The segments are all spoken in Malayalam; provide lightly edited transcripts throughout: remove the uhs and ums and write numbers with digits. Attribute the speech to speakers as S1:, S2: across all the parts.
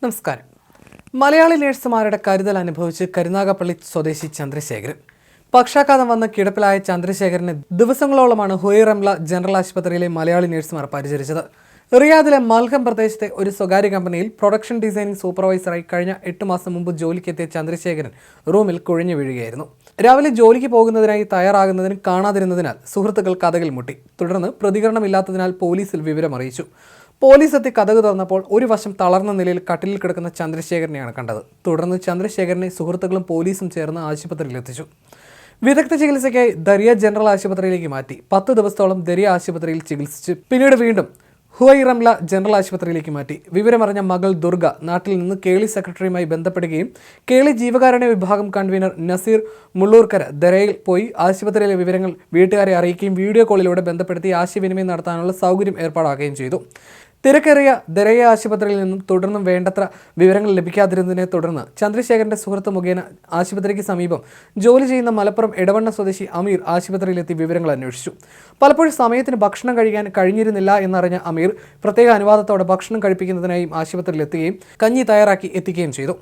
S1: നമസ്കാരം. മലയാളി നഴ്സുമാരുടെ കരുതൽ അനുഭവിച്ച് കരുനാഗപ്പള്ളി സ്വദേശി ചന്ദ്രശേഖരൻ. പക്ഷാഘാതം വന്ന് കിടപ്പിലായ ചന്ദ്രശേഖരനെ ദിവസങ്ങളോളമാണ് ഹുയർ റംല ജനറൽ ആശുപത്രിയിലെ മലയാളി നഴ്സുമാർ പരിചരിച്ചത്. റിയാദിലെ മൽഹം പ്രദേശത്തെ ഒരു സ്വകാര്യ കമ്പനിയിൽ പ്രൊഡക്ഷൻ ഡിസൈനിംഗ് സൂപ്പർവൈസറായി കഴിഞ്ഞ 8 മാസം മുമ്പ് ജോലിക്കെത്തിയ ചന്ദ്രശേഖരൻ റൂമിൽ കുഴഞ്ഞു വീഴുകയായിരുന്നു. രാവിലെ ജോലിക്ക് പോകുന്നതിനായി തയ്യാറാകുന്നതിന് കാണാതിരുന്നതിനാൽ സുഹൃത്തുക്കൾ കതകിൽ മുട്ടി. തുടർന്ന് പ്രതികരണമില്ലാത്തതിനാൽ പോലീസിൽ വിവരമറിയിച്ചു. പോലീസ് എത്തി കതക് തുറന്നപ്പോൾ ഒരു വശം തളർന്ന നിലയിൽ കട്ടിലിൽ കിടക്കുന്ന ചന്ദ്രശേഖരനെയാണ് കണ്ടത്. തുടർന്ന് ചന്ദ്രശേഖരനെ സുഹൃത്തുക്കളും പോലീസും ചേർന്ന് ആശുപത്രിയിലെത്തിച്ചു. വിദഗ്ധ ചികിത്സയ്ക്കായി ദരിയ ജനറൽ ആശുപത്രിയിലേക്ക് മാറ്റി. 10 ദിവസത്തോളം ദരിയ ആശുപത്രിയിൽ ചികിത്സിച്ച് പിന്നീട് വീണ്ടും ഹുയർ റംല ജനറൽ ആശുപത്രിയിലേക്ക് മാറ്റി. വിവരമറിഞ്ഞ മകൾ ദുർഗ നാട്ടിൽ നിന്ന് കേളി സെക്രട്ടറിയുമായി ബന്ധപ്പെടുകയും കേളി ജീവകാരുണ്യ വിഭാഗം കൺവീനർ നസീർ മുള്ളൂർക്കര ദരയിൽ പോയി ആശുപത്രിയിലെ വിവരങ്ങൾ വീട്ടുകാരെ അറിയിക്കുകയും വീഡിയോ കോളിലൂടെ ബന്ധപ്പെടുത്തി ആശയവിനിമയം നടത്താനുള്ള സൗകര്യം ഏർപ്പാടാക്കുകയും ചെയ്തു. തിരക്കേറിയ ദരയ ആശുപത്രിയിൽ നിന്നും തുടർന്നും വേണ്ടത്ര വിവരങ്ങൾ ലഭിക്കാതിരുന്നതിനെ തുടർന്ന് ചന്ദ്രശേഖരന്റെ സുഹൃത്ത് മുഖേന ആശുപത്രിക്ക് സമീപം ജോലി ചെയ്യുന്ന മലപ്പുറം എടവണ്ണ സ്വദേശി അമീർ ആശുപത്രിയിലെത്തി വിവരങ്ങൾ അന്വേഷിച്ചു. പലപ്പോഴും സമയത്തിന് ഭക്ഷണം കഴിക്കാൻ കഴിഞ്ഞിരുന്നില്ല എന്നറിഞ്ഞ അമീർ പ്രത്യേക അനുവാദത്തോടെ ഭക്ഷണം കഴിപ്പിക്കുന്നതിനായും ആശുപത്രിയിലെത്തുകയും കഞ്ഞി തയ്യാറാക്കി എത്തിക്കുകയും ചെയ്തു.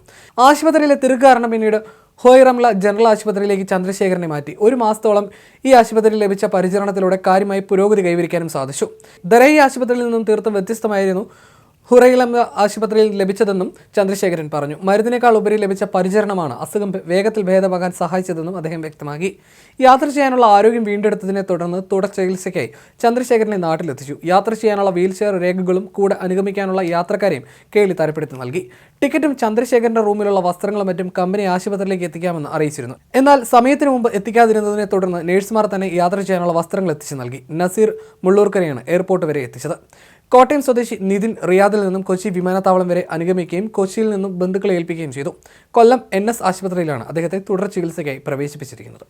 S1: ആശുപത്രിയിലെ തിരക്ക് കാരണം പിന്നീട് ഹുയർ റംല ജനറൽ ആശുപത്രിയിലേക്ക് ചന്ദ്രശേഖരനെ മാറ്റി. 1 മാസത്തോളം ഈ ആശുപത്രിയിൽ ലഭിച്ച പരിചരണത്തിലൂടെ കാര്യമായി പുരോഗതി കൈവരിക്കാനും സാധിച്ചു. ദരൈ ആശുപത്രിയിൽ നിന്നും തീർത്തും വ്യത്യസ്തമായിരുന്നു ഹുയർ റംല ആശുപത്രിയിൽ ലഭിച്ചതെന്നും ചന്ദ്രശേഖരൻ പറഞ്ഞു. മരുന്നിനേക്കാൾ ഉപരി ലഭിച്ച പരിചരണമാണ് അസുഖം വേഗത്തിൽ ഭേദമാകാൻ സഹായിച്ചതെന്നും അദ്ദേഹം വ്യക്തമാക്കി. യാത്ര ചെയ്യാനുള്ള ആരോഗ്യം വീണ്ടെടുത്തതിനെ തുടർന്ന് തുടർ ചികിത്സയ്ക്കായി ചന്ദ്രശേഖരനെ നാട്ടിലെത്തിച്ചു. യാത്ര ചെയ്യാനുള്ള വീൽചെയർ രേഖകളും കൂടെ അനുഗമിക്കാനുള്ള യാത്രക്കാരെയും കേളി തരപ്പെടുത്തി നൽകി. ടിക്കറ്റും ചന്ദ്രശേഖരന്റെ റൂമിലുള്ള വസ്ത്രങ്ങളും മറ്റും കമ്പനി ആശുപത്രിയിലേക്ക് എത്തിക്കാമെന്ന് അറിയിച്ചിരുന്നു. എന്നാൽ സമയത്തിന് മുമ്പ് എത്തിക്കാതിരുന്നതിനെ തുടർന്ന് നഴ്സുമാർ തന്നെ യാത്ര ചെയ്യാനുള്ള വസ്ത്രങ്ങൾ എത്തിച്ചു നൽകി. നസീർ മുള്ളൂർക്കരയാണ് എയർപോർട്ട് വരെ എത്തിച്ചത്. കോട്ടയം സ്വദേശി നിതിൻ റിയാദിൽ നിന്നും കൊച്ചി വിമാനത്താവളം വരെ അനുഗമിക്കുകയും കൊച്ചിയിൽ നിന്നും ബന്ധുക്കളെ ഏൽപ്പിക്കുകയും ചെയ്തു. കൊല്ലം NS ആശുപത്രിയിലാണ് അദ്ദേഹത്തെ തുടർ ചികിത്സയ്ക്കായി പ്രവേശിപ്പിച്ചിരിക്കുന്നത്.